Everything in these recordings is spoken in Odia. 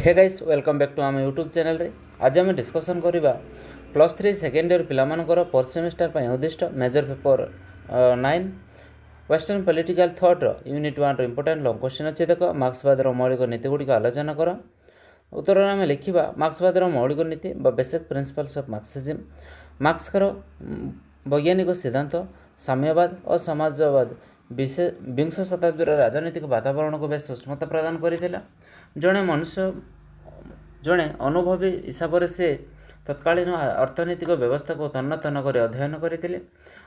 Hey guys welcome back to आम यूट्यूब चैनल रे। आज आम डिस्कसन करवा +3 सेकेंड इयर पिलामानकर फोर्थ सेमिस्टर पर उद्दिष्ट major paper 9 western political thought unit 1 important long question अच्छे देख मार्क्सवाद मौलिक नीति गुड़िक आलोचना कर। उत्तर आम लिखा मार्क्सवाद मौलिक नीति बेसिक प्रिंसिपल्स ऑफ मार्क्सिज्म। मार्क्सकर वैज्ञानिक सिद्धांत साम्यवाद और समाजवाद विंश शताब्दी राजनीतिक वातावरण को बेस सूक्ष्मता प्रदान करथिला। जड़े मनुष्य जड़े अनुभवी हिसाब से तत्कालीन अर्थनैतिक व्यवस्था को तन्न तन्न कर अध्ययन करते।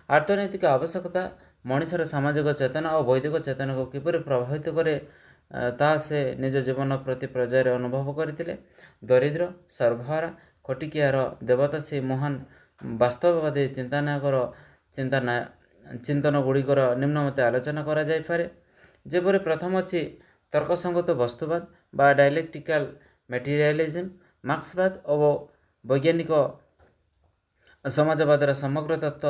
अर्थनैतिक आवश्यकता मनुष्यर सामाजिक चेतना और बौद्धिक चेतना को किपर प्रभावित करे ता से निज जीवन प्रति पर्यायर अनुभव करते। दरिद्र सर्वहारा खटिकियार देवता से महान वास्तववादी चिंतन गुड़िकर निम्न मते आलोचना करा जाय पारे। जेपरि प्रथम अच्छी तर्कसंगत वस्तुवाद बा डायलेक्टिकल मेटेरियलिज्म। मार्क्सवाद और वैज्ञानिक समाजवादर समग्र तत्व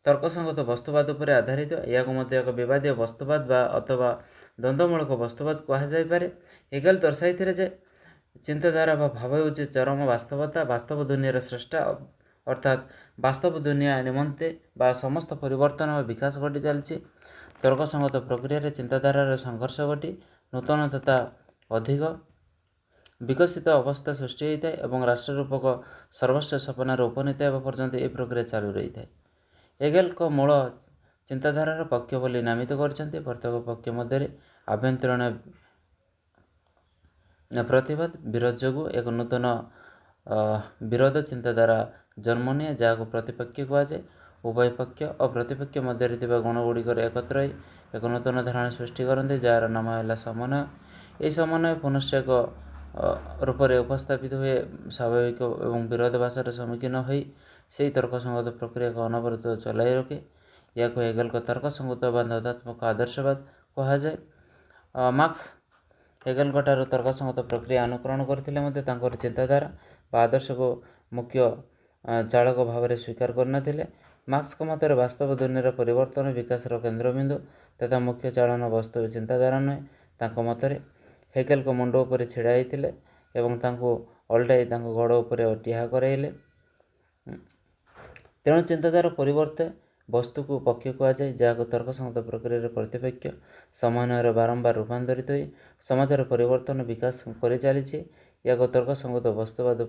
तर्कसंगत वस्तुवाद पर आधारित। या एक विवादीय वस्तुवाद बा अथवा द्वंद्वमूलक वस्तुवाद कहुई पारे। हेगेल दर्शाई जे चिंताधारा बा भाव होची चरम वास्तवता वास्तव दुनियार स्रष्टा अर्थात वास्तव दुनिया निमंते बा समस्त परिवर्तन और विकास घटी चलती। तर्कसंगत प्रक्रिया चिंताधारार संघर्ष घटी नूतन तथा अधिक विकसित अवस्था सृष्टि होता है और राष्ट्ररूपक सर्वश्रेष्ठ सपनार उपनीत होगा पर्यंत यह प्रक्रिया चालू रही है। हेगेल को मूल चिंताधारार पक्ष बोली नामित करछन्ते। प्रत्येक पक्ष मध्य आभ्यंतरीण प्रतिवाद विरोध जो एक नूतन विरोध चिंताधारा जन्म निए जहाँ प्रतिपक्ष कहुए। उभय पक्ष और प्रतिपक्ष मध्य गुणगुड़िकर एकत्र एक नूतन धारणा सृष्टि करते जार नाम है समन्वय। यह समन्वय पुनश्च एक रूप से उपस्थापित हुए स्वाभाविक और विरोधाभासर सम्मुखीन हो से तर्कसंगत प्रक्रिया को अनवरत चलाई रखे। या हेगेल को तर्कसंगत व द्वंद्वात्मक आदर्शवाद कहुए। मार्क्स हेगेल ठार तर्कसंगत प्रक्रिया अनुकरण करते चिंताधारा व आदर्श को मुख्य चालक भाव में स्वीकार करनथिले। मार्क्स मत वास्तव दुनियार परिवर्तन विकास केन्द्रबिंदु तथा मुख्य चालन वस्तु चिंताधारा नुहे। मत हेगेल को मुंड उपर छिड़ाई ओल्टाई गड़ उपर टिहा कराइले। तेणु चिंताधारा परिवर्ते वस्तु को पक्ष कहुए जहाँ तर्कसंगत प्रक्रिया प्रतिपक्ष समन्वय बारंबार रूपांतरित हो समाजर परिवर्तन विकास कर चली। या तर्कसंगत वस्तुवाद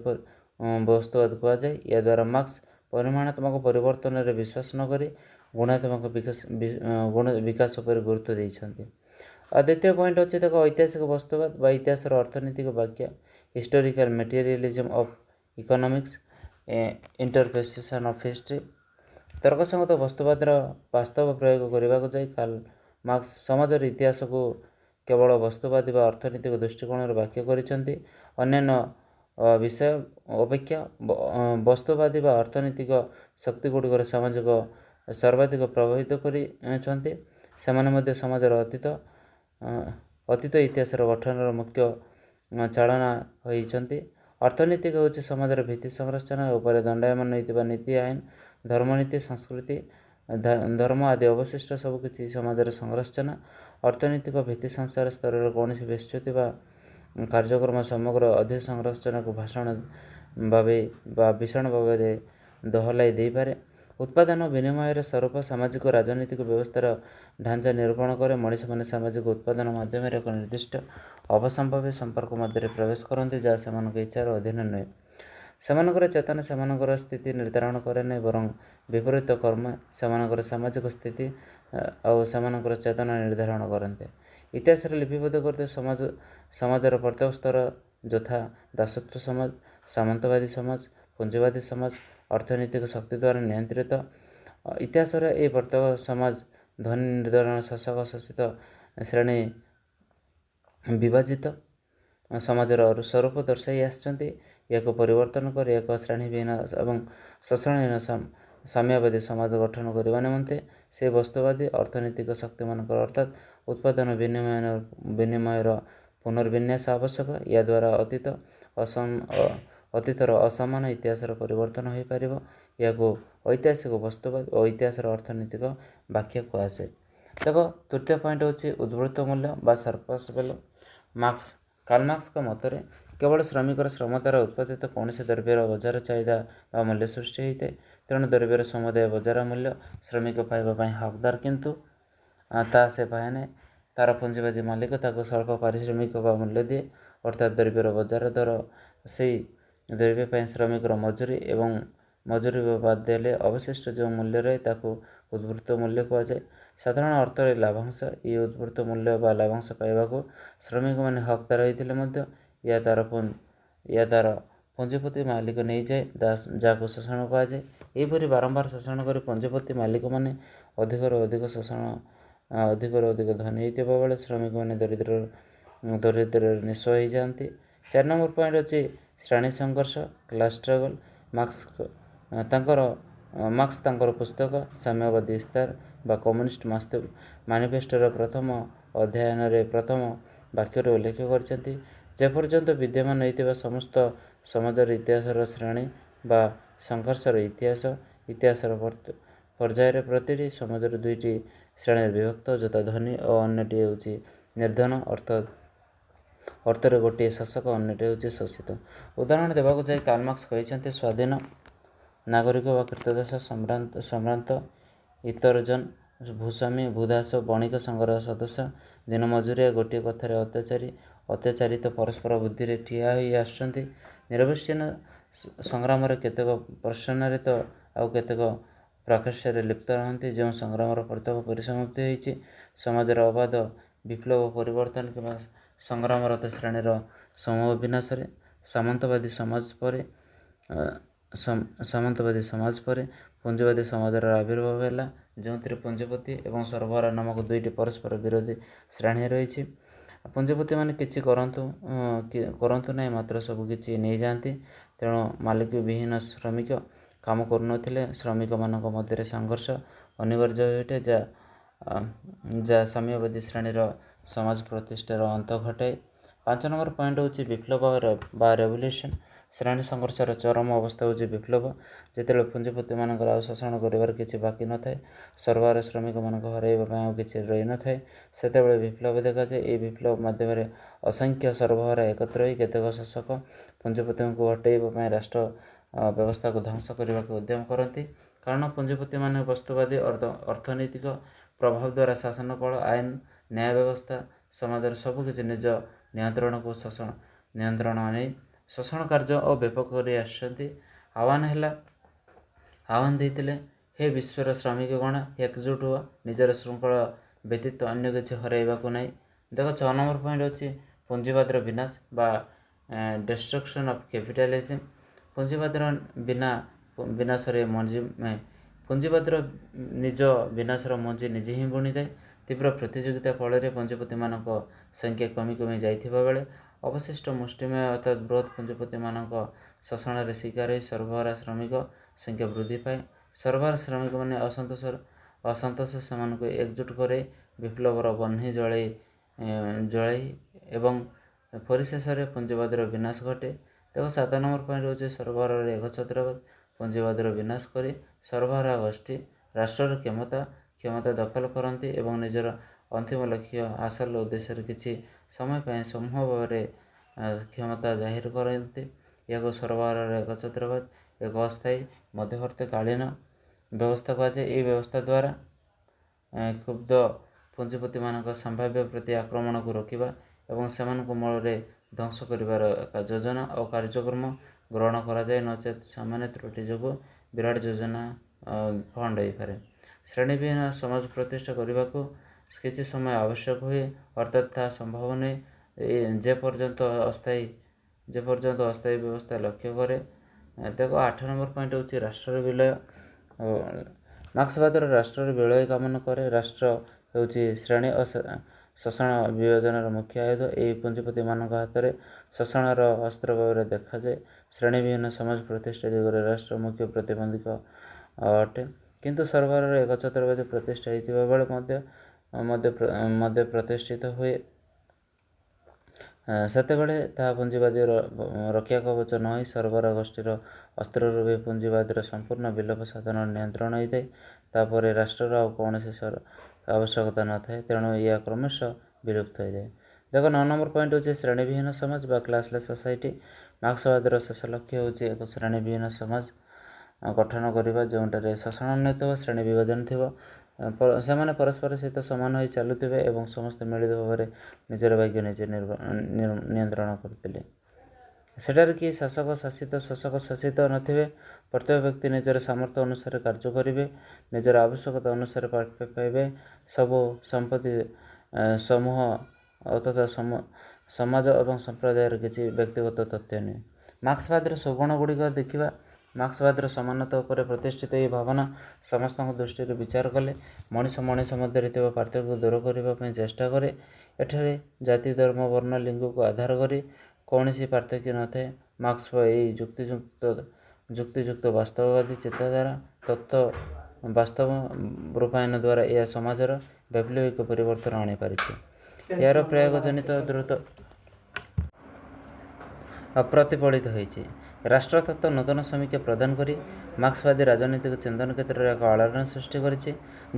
कहुए। या द्वारा मार्क्स परिमाणात्मक परिवर्तन में विश्वास न करी गुणात्मक विकास पर गुरुत्व देते। द्वितीय पॉइंट अच्छे देख ऐतिहासिक वस्तुवाद व इतिहास अर्थनैतिक व्याख्या historical materialism of economics interpretation of history. तर्कसंगत वस्तुवादर वास्तव प्रयोग करने जाई कार्ल मार्क्स समाजर इतिहास को केवल वस्तुवादी व अर्थनैतिक दृष्टिकोण व्याख्या करिसेंती। अन्यान्य विषय अपेक्षा वस्तुवादी व अर्थनैतिक शक्ति गुड़िकर सामाजिक सर्वाधिक प्रभावित करिसेंती। सेमाने समाजर अतीत इतिहास गठन मुख्य चालना होइछन्ति। अर्थनैतिक होची समाजर भित्ति संरचना उपर दंडायमान होइतिबा नीति आईन धर्मनीति संस्कृति धर्म आदि अवशिष्ट सबकि समाजर संरचना। अर्थनैतिक भित्ति संसार स्तर कौन विस्तृति कार्यक्रम समग्र अधिक संरचना को भाषण भावे भीषण भाव दोहलाई दे पारे। उत्पादन विनिमय स्वरूप सामाजिक राजनीतिक व्यवस्थार ढांचा निरूपण करे। मनीष मैंने सामाजिक उत्पादन माध्यम एक निर्दिष्ट अवसंभावी संपर्क मध्य प्रवेश करते जहाँ से इच्छार अधीन नुहे। सेमानकर चेतना सेमानकर स्थिति निर्धारण करे नहीं बरं विपरीत कर्म सेमानकर सामाजिक स्थिति और सेमानकर चेतना निर्धारण करते। इतिहास लिपिबद्ध करते समाजर प्रत्येक स्तर यथा दासत्व समाज सामंतवादी समाज पूंजीवादी समाज अर्थनैतिक शक्ति द्वारा नियंत्रित। इतिहास ये प्रत्येक समाज धनी निर्धारण शासक शासित श्रेणी विभाजित समाजर स्वरूप दर्शाई आसछन्ति। या परिवर्तन कर एक श्रेणीविहीन और शोषणहीन साम्यवादी समाज गठन करने निमंते से वस्तुवादी अर्थनैतिक शक्ति मान अर्थात उत्पादन विनिमयर पुनर्विन्यास आवश्यक। या द्वारा अतीतर असमान इतिहास परिवर्तन हो पार। या ऐतिहासिक वस्तुवाद और इतिहास अर्थनैतिक व्याख्या कहुए। देख तृतीय पॉइंट होची उद्वृत्त मूल्य बा सरप्लस वैल्यू। कार्ल मार्क्स का मतरे କେବଳ ଶ୍ରମିକର ଶ୍ରମ ଦ୍ୱାରା ଉତ୍ପାଦିତ କୌଣସି ଦ୍ରବ୍ୟର ବଜାର ଚାହିଦା ବା ମୂଲ୍ୟ ସୃଷ୍ଟି ହୋଇଥାଏ। ତେଣୁ ଦ୍ରବ୍ୟର ସମୁଦାୟ ବଜାର ମୂଲ୍ୟ ଶ୍ରମିକ ପାଇବା ପାଇଁ ହକଦାର, କିନ୍ତୁ ତାହା ସେ ପାଏ ନାହିଁ। ତା'ର ପୁଞ୍ଜିବାଦୀ ମାଲିକ ତାକୁ ସ୍ୱଳ୍ପ ପାରିଶ୍ରମିକ ବା ମୂଲ୍ୟ ଦିଏ, ଅର୍ଥାତ୍ ଦ୍ରବ୍ୟର ବଜାର ଦର ସେହି ଦ୍ରବ୍ୟ ପାଇଁ ଶ୍ରମିକର ମଜୁରୀ ଏବଂ ମଜୁରୀ ବାଦ ଦେଲେ ଅବଶିଷ୍ଟ ଯେଉଁ ମୂଲ୍ୟ ରହେ ତାକୁ ଉଦ୍ବୃତ୍ତ ମୂଲ୍ୟ କୁହାଯାଏ। ସାଧାରଣ ଅର୍ଥରେ ଲାଭାଂଶ। ଏହି ଉଦ୍ବୃତ୍ତ ମୂଲ୍ୟ ବା ଲାଭାଂଶ ପାଇବାକୁ ଶ୍ରମିକମାନେ ହକଦାର ହୋଇଥିଲେ ମଧ୍ୟ ଏହା ତା'ର ପୁଞ୍ଜିପତି ମାଲିକ ନେଇଯାଏ, ଯାହାକୁ ଶୋଷଣ କୁହାଯାଏ। ଏହିପରି ବାରମ୍ବାର ଶୋଷଣ କରି ପୁଞ୍ଜିପତି ମାଲିକମାନେ ଅଧିକରୁ ଅଧିକ ଧନୀ ହୋଇଥିବା ବେଳେ ଶ୍ରମିକମାନେ ଦରିଦ୍ରରେ ନିଃସ୍ୱ ହୋଇଯାଆନ୍ତି। 4 ନମ୍ବର ପଏଣ୍ଟ ଅଛି ଶ୍ରେଣୀ ସଂଘର୍ଷ, କ୍ଲାସ୍ ଷ୍ଟ୍ରଗଲ୍। ମାର୍କ୍ସ ତାଙ୍କର ପୁସ୍ତକ ସାମ୍ୟବାଦୀ ଇସ୍ତାହାର ବା କମ୍ୟୁନିଷ୍ଟ ମାନିଫେଷ୍ଟୋର ପ୍ରଥମ ଅଧ୍ୟାୟରେ ପ୍ରଥମ ବାକ୍ୟରେ ଉଲ୍ଲେଖ କରିଛନ୍ତି, ଯେପର୍ଯ୍ୟନ୍ତ ବିଦ୍ୟମାନ ହୋଇଥିବା ସମସ୍ତ ସମାଜର ଇତିହାସର ଶ୍ରେଣୀ ବା ସଂଘର୍ଷର ଇତିହାସର ପର୍ଯ୍ୟାୟରେ ପ୍ରତିଟି ସମାଜର 2ଟି ଶ୍ରେଣୀରେ ବିଭକ୍ତ, ଯଥା ଧନୀ ଓ ଅନ୍ୟଟି ହେଉଛି ନିର୍ଧନ, ଅର୍ଥରେ ଗୋଟିଏ ଶାସକ, ଅନ୍ୟଟି ହେଉଛି ଶୋଷିତ। ଉଦାହରଣ ଦେବାକୁ ଯାଇ କାର୍ଲ ମାର୍କ୍ସ କହିଛନ୍ତି, ସ୍ୱାଧୀନ ନାଗରିକ ବା କ୍ରୀତଦାସ ସମ୍ଭ୍ରାନ୍ତ ଇତରଜନ ଭୂସ୍ୱାମୀ ଭୂଦାସ ବଣିକ ସଂଘର ସଦସ୍ୟ ଦିନମଜୁରିଆ ଗୋଟିଏ କଥାରେ ଅତ୍ୟାଚାରିତ ପରସ୍ପର ବୁଦ୍ଧିରେ ଠିଆ ହୋଇ ଆସୁଛନ୍ତି। ନିରବଚ୍ଛିନ୍ନ ସଂଗ୍ରାମରେ କେତେକ ପ୍ରଚ୍ଛନ୍ନରେ ତ ଆଉ କେତେକ ପ୍ରାକୃଷ୍ୟରେ ଲିପ୍ତ ରହନ୍ତି। ଯେଉଁ ସଂଗ୍ରାମର ପ୍ରତ୍ୟେକ ପରିସମାପ୍ତି ହୋଇଛି ସମାଜର ଅବାଧ ବିପ୍ଳବ ପରିବର୍ତ୍ତନ କିମ୍ବା ସଂଗ୍ରାମରତ ଶ୍ରେଣୀର ସମୂହ ବିନାଶରେ। ସାମନ୍ତବାଦୀ ସମାଜ ପରେ ପୁଞ୍ଜିବାଦୀ ସମାଜର ଆବିର୍ଭାବ ହେଲା, ଯେଉଁଥିରେ ପୁଞ୍ଜିପତି ଏବଂ ସରବରାହ ନାମକ 2ଟି ପରସ୍ପର ବିରୋଧୀ ଶ୍ରେଣୀ ରହିଛି। ପୁଞ୍ଜିପତିମାନେ କିଛି କରନ୍ତୁ ନାହିଁ, ମାତ୍ର ସବୁ କିଛି ନେଇଯାଆନ୍ତି। ତେଣୁ ମାଲିକ ବିହୀନ ଶ୍ରମିକ କାମ କରୁନଥିଲେ। ଶ୍ରମିକମାନଙ୍କ ମଧ୍ୟରେ ସଂଘର୍ଷ ଅନିବାର୍ଯ୍ୟ ହୋଇଉଠେ, ଯାହା ସାମ୍ୟବାଦୀ ଶ୍ରେଣୀର ସମାଜ ପ୍ରତିଷ୍ଠାର ଅନ୍ତ ଘଟାଏ। 5 ନମ୍ବର ପଏଣ୍ଟ ହେଉଛି ବିପ୍ଳବ ବା ରେଭଲ୍ୟୁସନ୍। ଶ୍ରେଣୀ ସଂଘର୍ଷର ଚରମ ଅବସ୍ଥା ହେଉଛି ବିପ୍ଳବ, ଯେତେବେଳେ ପୁଞ୍ଜିପତିମାନଙ୍କର ଆଉ ଶୋଷଣ କରିବାର କିଛି ବାକି ନଥାଏ, ସରବରାହ ଶ୍ରମିକମାନଙ୍କୁ ହରାଇବା ପାଇଁ ଆଉ କିଛି ରହିନଥାଏ, ସେତେବେଳେ ବିପ୍ଳବ ଦେଖାଯାଏ। ଏହି ବିପ୍ଳବ ମାଧ୍ୟମରେ ଅସଂଖ୍ୟ ସର୍ବହରା ଏକତ୍ର ହୋଇ କେତେକ ଶାସକ ପୁଞ୍ଜିପତିଙ୍କୁ ହଟାଇବା ପାଇଁ ରାଷ୍ଟ୍ର ବ୍ୟବସ୍ଥାକୁ ଧ୍ୱଂସ କରିବାକୁ ଉଦ୍ୟମ କରନ୍ତି। କାରଣ ପୁଞ୍ଜିପତିମାନେ ବସ୍ତୁବାଦୀ ଅର୍ଥନୈତିକ ପ୍ରଭାବ ଦ୍ୱାରା ଶାସନକଳ, ଆଇନ, ନ୍ୟାୟ ବ୍ୟବସ୍ଥା, ସମାଜର ସବୁକିଛି ନିଜ ନିୟନ୍ତ୍ରଣ ନେଇ ଶୋଷଣ କାର୍ଯ୍ୟ ଓ ବ୍ୟାପକ କରି ଆସିଛନ୍ତି। ଆହ୍ୱାନ ଦେଇଥିଲେ, ହେ ବିଶ୍ୱର ଶ୍ରମିକଗଣ, ଏକଜୁଟ ହୁଅ, ନିଜର ଶୃଙ୍ଖଳ ବ୍ୟତୀତ ଅନ୍ୟ କିଛି ହରାଇବାକୁ ନାହିଁ। ଦେଖ 6 ନମ୍ବର ପଏଣ୍ଟ ଅଛି ପୁଞ୍ଜିବାଦର ବିନାଶ ବା ଡେଷ୍ଟ୍ରକ୍ସନ୍ ଅଫ୍ କ୍ୟାପିଟାଲିଜିମ୍। ପୁଞ୍ଜିବାଦର ନିଜ ବିନାଶର ମଞ୍ଜି ନିଜେ ହିଁ ବୁଣିଥାଏ। ତୀବ୍ର ପ୍ରତିଯୋଗିତା ଫଳରେ ପୁଞ୍ଜିପତିମାନଙ୍କ ସଂଖ୍ୟା କମି ଯାଇଥିବା ବେଳେ ଅବଶିଷ୍ଟ ମୁଷ୍ଟିମେୟ ଅର୍ଥାତ୍ ବୃହତ୍ ପୁଞ୍ଜିପତିମାନଙ୍କ ଶୋଷଣରେ ଶିକାର ହୋଇ ସର୍ବହରା ଶ୍ରମିକ ସଂଖ୍ୟା ବୃଦ୍ଧି ପାଏ। ସର୍ବହରା ଶ୍ରମିକମାନେ ଅସନ୍ତୋଷ ସେମାନଙ୍କୁ ଏକଜୁଟ କରାଇ ବିପ୍ଳବର ବହ୍ନି ଜଳାଇ ଏବଂ ପରିଶେଷରେ ପୁଞ୍ଜିବାଦର ବିନାଶ ଘଟେ। ତେବେ 7 ନମ୍ବର ପଏଣ୍ଟ ହେଉଛି ସର୍ବହରାର ଏକଛତ୍ରବାଦ। ପୁଞ୍ଜିବାଦର ବିନାଶ କରି ସର୍ବହରା ଗୋଷ୍ଠୀ ରାଷ୍ଟ୍ରର କ୍ଷମତା ଦଖଲ କରନ୍ତି ଏବଂ ନିଜର ଅନ୍ତିମ ଲକ୍ଷ୍ୟ ହାସଲ ଉଦ୍ଦେଶ୍ୟରେ କିଛି ସମୟ ପାଇଁ ସମୂହ ଭାବରେ କ୍ଷମତା ଜାହିର କରନ୍ତି। ଏହାକୁ ସର୍ବହରାର ଏକଛତ୍ରବାଦ, ଏକ ଅସ୍ଥାୟୀ ମଧ୍ୟବର୍ତ୍ତୀକାଳୀନ ବ୍ୟବସ୍ଥା କୁହାଯାଏ। ଏହି ବ୍ୟବସ୍ଥା ଦ୍ୱାରା କ୍ଷୁବ୍ଧ ପୁଞ୍ଜିପତିମାନଙ୍କ ସମ୍ଭାବ୍ୟ ପ୍ରତି ଆକ୍ରମଣକୁ ରୋକିବା ଏବଂ ସେମାନଙ୍କୁ ମୂଳରେ ଧ୍ୱଂସ କରିବାର ଏକ ଯୋଜନା ଓ କାର୍ଯ୍ୟକ୍ରମ ଗ୍ରହଣ କରାଯାଏ, ନଚେତ୍ ସାମାନ୍ୟ ତ୍ରୁଟି ଯୋଗୁଁ ବିରାଟ ଯୋଜନା ଫଣ୍ଡ ହୋଇପାରେ। ଶ୍ରେଣୀବିହୀନ ସମାଜ ପ୍ରତିଷ୍ଠା କରିବାକୁ କିଛି ସମୟ ଆବଶ୍ୟକ ହୁଏ, ଅର୍ଥାତ୍ ତାହା ସମ୍ଭବ ନୁହେଁ ଯେପର୍ଯ୍ୟନ୍ତ ଅସ୍ଥାୟୀ ବ୍ୟବସ୍ଥା ଲକ୍ଷ୍ୟ କରେ। ଦେଖ 8 ନମ୍ବର ପଏଣ୍ଟ ହେଉଛି ରାଷ୍ଟ୍ରର ବିଲୟ। ମାର୍କ୍ସବାଦର ରାଷ୍ଟ୍ରର ବିଲୟ କାମନା କରେ। ରାଷ୍ଟ୍ର ହେଉଛି ଶ୍ରେଣୀ ଓ ଶୋଷଣ ବିଭାଜନର ମୁଖ୍ୟ ଆୟୁଧ। ଏହି ପୁଞ୍ଜିପତିମାନଙ୍କ ହାତରେ ଶୋଷଣର ଅସ୍ତ୍ର ଭାବରେ ଦେଖାଯାଏ। ଶ୍ରେଣୀବିହୀନ ସମାଜ ପ୍ରତିଷ୍ଠା ଦିଗରେ ରାଷ୍ଟ୍ର ମୁଖ୍ୟ ପ୍ରତିବନ୍ଧକ ଅଟେ। କିନ୍ତୁ ସର୍ବହରାର ଏକଛତ୍ରବାଦ ପ୍ରତିଷ୍ଠା ହୋଇଥିବା ବେଳେ ମଧ୍ୟ ପ୍ରତିଷ୍ଠିତ ହୁଏ, ସେତେବେଳେ ତାହା ପୁଞ୍ଜିବାଦୀର ରକ୍ଷାକବଚ ନ ହୋଇ ସର୍ବହରା ଗୋଷ୍ଠୀର ଅସ୍ତ୍ର ରୂପେ ପୁଞ୍ଜିବାଦର ସମ୍ପୂର୍ଣ୍ଣ ବିଲୋପ ସାଧନର ନିୟନ୍ତ୍ରଣ ହୋଇଥାଏ। ତାପରେ ରାଷ୍ଟ୍ରର ଆଉ କୌଣସି ଆବଶ୍ୟକତା ନଥାଏ, ତେଣୁ ଏହା କ୍ରମଶଃ ବିଲୁପ୍ତ ହୋଇଯାଏ। ଦେଖ 9 ନମ୍ବର ପଏଣ୍ଟ ହେଉଛି ଶ୍ରେଣୀବିହୀନ ସମାଜ ବା କ୍ଲାସଲେସ୍ ସୋସାଇଟି। ମାର୍କ୍ସବାଦର ଶେଷ ଲକ୍ଷ୍ୟ ହେଉଛି ଏକ ଶ୍ରେଣୀବିହୀନ ସମାଜ ଗଠନ କରିବା, ଯେଉଁଠାରେ ଶୋଷଣ ନଥିବ, ଶ୍ରେଣୀ ବିଭାଜନ ଥିବ, ସେମାନେ ପରସ୍ପର ସହିତ ସମାନ ହୋଇ ଚାଲୁଥିବେ ଏବଂ ସମସ୍ତେ ମିଳିତ ଭାବରେ ନିଜର ଭାଗ୍ୟ ନିଜେ ନିୟନ୍ତ୍ରଣ କରୁଥିଲେ। ସେଠାରେ କିଏ ଶାସକ ଶାସିତ ଶୋଷକ ଶାସିତ ନଥିବେ। ପ୍ରତ୍ୟେକ ବ୍ୟକ୍ତି ନିଜର ସାମର୍ଥ୍ୟ ଅନୁସାରେ କାର୍ଯ୍ୟ କରିବେ, ନିଜର ଆବଶ୍ୟକତା ଅନୁସାରେ ପ୍ରାପ୍ୟ ପାଇବେ। ସବୁ ସମ୍ପତ୍ତି ସମୂହ ତଥା ସମାଜ ଏବଂ ସମ୍ପ୍ରଦାୟର କିଛି ବ୍ୟକ୍ତିଗତ ତଥ୍ୟ ନୁହେଁ। ମାର୍କ୍ସବାଦର ସୁଗୁଣ ଗୁଡ଼ିକ ଦେଖିବା। ମାର୍କ୍ସବାଦର ସମାନତା ଉପରେ ପ୍ରତିଷ୍ଠିତ ଏହି ଭାବନା ସମସ୍ତଙ୍କ ଦୃଷ୍ଟିରୁ ବିଚାର କଲେ ମଣିଷ ମଧ୍ୟରେ ଥିବା ପାର୍ଥକ୍ୟକୁ ଦୂର କରିବା ପାଇଁ ଚେଷ୍ଟା କରେ। ଏଠାରେ ଜାତି, ଧର୍ମ, ବର୍ଣ୍ଣ, ଲିଙ୍ଗକୁ ଆଧାର କରି କୌଣସି ପାର୍ଥକ୍ୟ ନଥାଏ। ମାର୍କ୍ସ ଏହି ଯୁକ୍ତିଯୁକ୍ତ ବାସ୍ତବବାଦୀ ଚିନ୍ତାଧାରା ତତ୍ତ୍ୱ ବାସ୍ତବ ରୂପାୟନ ଦ୍ୱାରା ଏହା ସମାଜର ବୈପ୍ଳବିକ ପରିବର୍ତ୍ତନ ଆଣିପାରିଛି। ଏହାର ପ୍ରୟୋଗଜନିତ ଦ୍ରୁତ ପ୍ରତିଫଳିତ ହୋଇଛି। ରାଷ୍ଟ୍ରତତ୍ତ୍ୱ ନୂତନ ସମୀକ୍ଷା ପ୍ରଦାନ କରି ମାର୍କ୍ସବାଦୀ ରାଜନୈତିକ ଚିନ୍ତନ କ୍ଷେତ୍ରରେ ଏକ ଆଲୋଡ଼ନ ସୃଷ୍ଟି କରିଛି।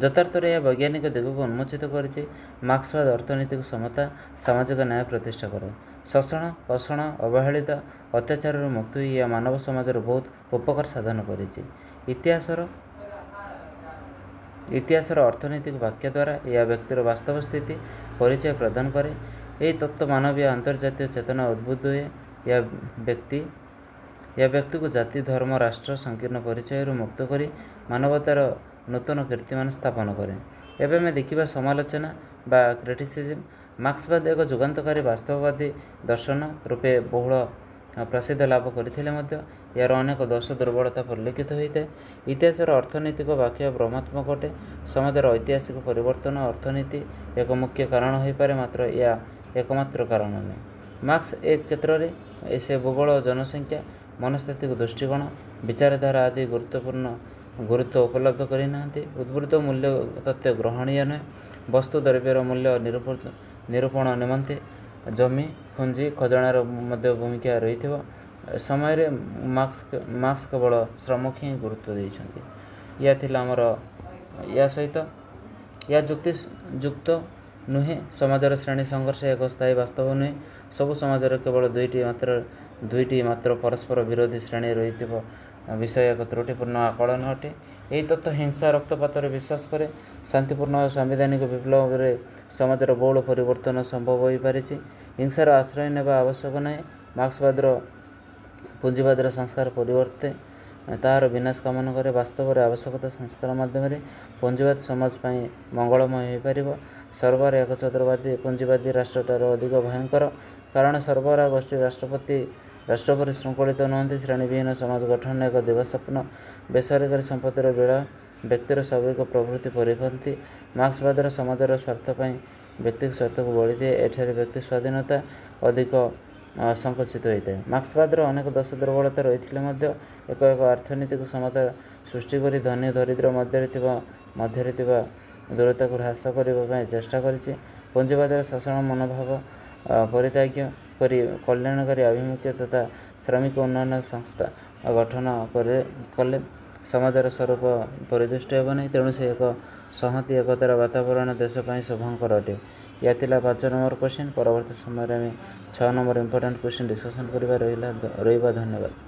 ଯଥାର୍ଥରେ ଏହା ବୈଜ୍ଞାନିକ ଦିଗକୁ ଉନ୍ମୋଚିତ କରିଛି। ମାର୍କ୍ସବାଦ ଅର୍ଥନୈତିକ ସମତା, ସାମାଜିକ ନ୍ୟାୟ ପ୍ରତିଷ୍ଠା କରେ। ଶୋଷଣ, କଷଣ, ଅବହେଳିତ, ଅତ୍ୟାଚାରରୁ ମୁକ୍ତ ହୋଇ ଏହା ମାନବ ସମାଜର ବହୁତ ଉପକାର ସାଧନ କରିଛି। ଇତିହାସର ଅର୍ଥନୈତିକ ବ୍ୟାଖ୍ୟା ଦ୍ୱାରା ଏହା ବ୍ୟକ୍ତିର ବାସ୍ତବ ସ୍ଥିତି ପରିଚୟ ପ୍ରଦାନ କରେ। ଏହି ତତ୍ତ୍ୱ ମାନବୀୟ ଆନ୍ତର୍ଜାତୀୟ ଚେତନା ଉଦ୍ବୁଦ୍ଧ ହୁଏ। ଏହା ବ୍ୟକ୍ତିକୁ ଜାତି, ଧର୍ମ, ରାଷ୍ଟ୍ର ସଂକୀର୍ଣ୍ଣ ପରିଚୟରୁ ମୁକ୍ତ କରି ମାନବତାର ନୂତନ କୀର୍ତ୍ତିମାନ ସ୍ଥାପନ କରେ। ଏବେ ଆମେ ଦେଖିବା ସମାଲୋଚନା ବା କ୍ରିଟିସିଜିମ୍। ମାର୍କ୍ସବାଦ ଏକ ଯୁଗାନ୍ତକାରୀ ବାସ୍ତବବାଦୀ ଦର୍ଶନ ରୂପେ ବହୁଳ ପ୍ରସିଦ୍ଧ ଲାଭ କରିଥିଲେ ମଧ୍ୟ ଏହାର ଅନେକ ଦୋଷ ଦୁର୍ବଳତା ପରିଲକ୍ଷିତ ହୋଇଥାଏ। ଇତିହାସର ଅର୍ଥନୈତିକ ବ୍ୟାଖ୍ୟା ଭ୍ରମାତ୍ମକ ଅଟେ। ସମାଜର ଐତିହାସିକ ପରିବର୍ତ୍ତନ ଅର୍ଥନୀତି ଏକ ମୁଖ୍ୟ କାରଣ ହୋଇପାରେ, ମାତ୍ର ଏହା ଏକମାତ୍ର କାରଣ ନୁହେଁ। ମାର୍କ୍ସ ଏ କ୍ଷେତ୍ରରେ ସେ ଭୂଗୋଳ, ଜନସଂଖ୍ୟା, ମନସ୍ତାତ୍ତ୍ୱିକ ଦୃଷ୍ଟିକୋଣ, ବିଚାରଧାରା ଆଦି ଗୁରୁତ୍ୱ ଉପଲବ୍ଧ କରିନାହାନ୍ତି। ଉଦ୍ବୃତ୍ତ ମୂଲ୍ୟ ତତ୍ତ୍ୱ ଗ୍ରହଣୀୟ ନୁହେଁ। ବସ୍ତୁ ଦ୍ରବ୍ୟର ମୂଲ୍ୟ ନିରୂପଣ ନିମନ୍ତେ ଜମି, ପୁଞ୍ଜି, ଖଜଣାର ମଧ୍ୟ ଭୂମିକା ରହିଥିବ ସମୟରେ ମାର୍କ୍ସ କେବଳ ଶ୍ରମକୁ ହିଁ ଗୁରୁତ୍ୱ ଦେଇଛନ୍ତି। ଏହା ଥିଲା ଆମର ଏହା ସହିତ ଏହା ଯୁକ୍ତିଯୁକ୍ତ ନୁହେଁ। ସମାଜର ଶ୍ରେଣୀ ସଂଘର୍ଷ ଏକ ସ୍ଥାୟୀ ବାସ୍ତବ ନୁହେଁ। ସବୁ ସମାଜରେ କେବଳ ଦୁଇଟି ମାତ୍ର ପରସ୍ପର ବିରୋଧୀ ଶ୍ରେଣୀ ରହିଥିବ ବିଷୟ ଏକ ତ୍ରୁଟିପୂର୍ଣ୍ଣ ଆକଳନ ଅଟେ। ଏହି ତତ୍ତ୍ୱ ହିଂସା ରକ୍ତପାତରେ ବିଶ୍ୱାସ କରେ। ଶାନ୍ତିପୂର୍ଣ୍ଣ ଓ ସାମ୍ବିଧାନିକ ବିପ୍ଳବରେ ସମାଜର ବହୁଳ ପରିବର୍ତ୍ତନ ସମ୍ଭବ ହୋଇପାରିଛି। ହିଂସାର ଆଶ୍ରୟ ନେବା ଆବଶ୍ୟକ ନାହିଁ। ମାର୍କ୍ସବାଦର ପୁଞ୍ଜିବାଦର ସଂସ୍କାର ପରିବର୍ତ୍ତେ ତାହାର ବିନାଶ କାମନା କରେ। ବାସ୍ତବରେ ଆବଶ୍ୟକତା ସଂସ୍କାର ମାଧ୍ୟମରେ ପୁଞ୍ଜିବାଦ ସମାଜ ପାଇଁ ମଙ୍ଗଳମୟ ହୋଇପାରିବ। ସରବରାହ ଏକଛତ୍ରବାଦୀ ପୁଞ୍ଜିବାଦୀ ରାଷ୍ଟ୍ରଠାରୁ ଅଧିକ ଭୟଙ୍କର, କାରଣ ସରବରାହ ଗୋଷ୍ଠୀ ରାଷ୍ଟ୍ର ପରି ଶୃଙ୍ଖଳିତ ନୁହନ୍ତି। ଶ୍ରେଣୀବିହୀନ ସମାଜ ଗଠନର ଏକ ଦିବାସ୍ୱପ୍ନ, ବେସରକାରୀ ସମ୍ପତ୍ତିର ବିଳୟ, ବ୍ୟକ୍ତିର ସ୍ୱାଭାବିକ ପ୍ରବୃତ୍ତି ପରିପନ୍ଥୀ। ମାର୍କ୍ସବାଦର ସମାଜର ସ୍ୱାର୍ଥ ପାଇଁ ବ୍ୟକ୍ତିଗତ ସ୍ୱାର୍ଥକୁ ବଳିଦିଏ। ଏଠାରେ ବ୍ୟକ୍ତି ସ୍ୱାଧୀନତା ଅଧିକ ସଙ୍କୁଚିତ ହୋଇଥାଏ। ମାର୍କ୍ସବାଦର ଅନେକ ଦୋଷ ଦୁର୍ବଳତା ରହିଥିଲେ ମଧ୍ୟ ଏକ ଅର୍ଥନୈତିକ ସମତା ସୃଷ୍ଟି କରି ଧନୀ ଦରିଦ୍ର ମଧ୍ୟରେ ଥିବା ଦୂରତାକୁ ହ୍ରାସ କରିବା ପାଇଁ ଚେଷ୍ଟା କରିଛି। ପୁଞ୍ଜିବାଦର ଶୋଷଣ ମନୋଭାବ ପରିତ୍ୟାଗ କରି କଲ୍ୟାଣକାରୀ ଆଭିମୁଖ୍ୟ ତଥା ଶ୍ରମିକ ଉନ୍ନୟନ ସଂସ୍ଥା ଗଠନ କଲେ ସମାଜର ସ୍ୱରୂପ ପରିଦୃଷ୍ଟ ହେବ ନାହିଁ। ତେଣୁ ସେ ଏକ ସଂହତି ଏକତାର ବାତାବରଣ ଦେଶ ପାଇଁ ଶୁଭଙ୍କର ଅଟେ। ଏହା ଥିଲା 5 ନମ୍ବର କ୍ୱେଶ୍ଚିନ୍। ପରବର୍ତ୍ତୀ ସମୟରେ ଆମେ 6 ନମ୍ବର ଇମ୍ପୋର୍ଟାଣ୍ଟ କ୍ୱେଶ୍ଚିନ୍ ଡିସ୍କସନ୍ କରିବା ରହିବା। ଧନ୍ୟବାଦ।